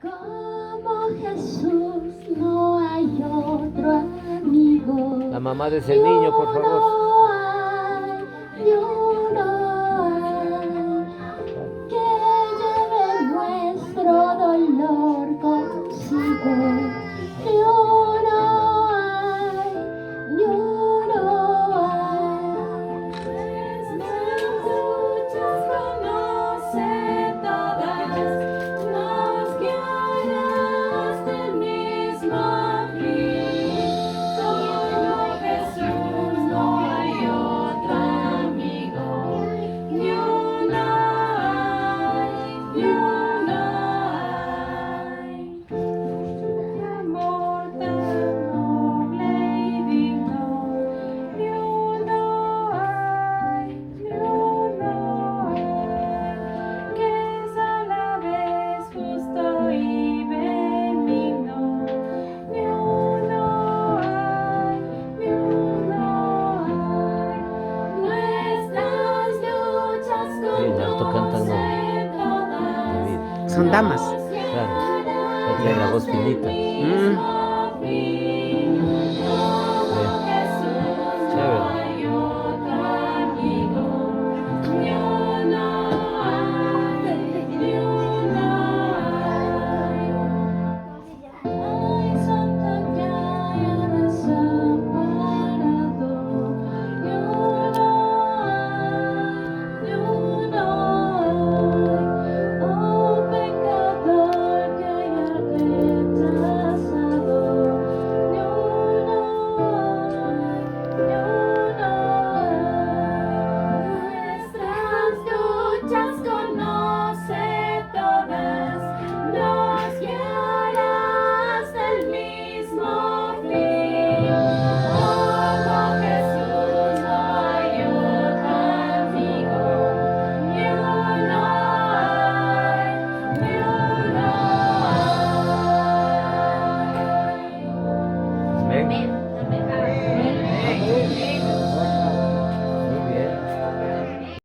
Como Jesús no hay otro amigo. La mamá de ese niño, por favor. Ni uno hay que lleve nuestro dolor consigo. Ni uno hay, ni uno hay. Nuestras luchas conoce todas, nos guiará hasta el mismo fin. Como Jesús no hay otro amigo, ni uno hay, ni uno hay. Qué amor tan noble y digno, ni uno hay, ni uno hay, que es a la vez justo y benigno, ni uno hay, ni uno hay. Nuestras luchas Bien, alto cantan, ¿no? conoce todas, David. Son damas. Claro. Él tiene la voz finita. mismo fin. Como Jesús no Chévere. hay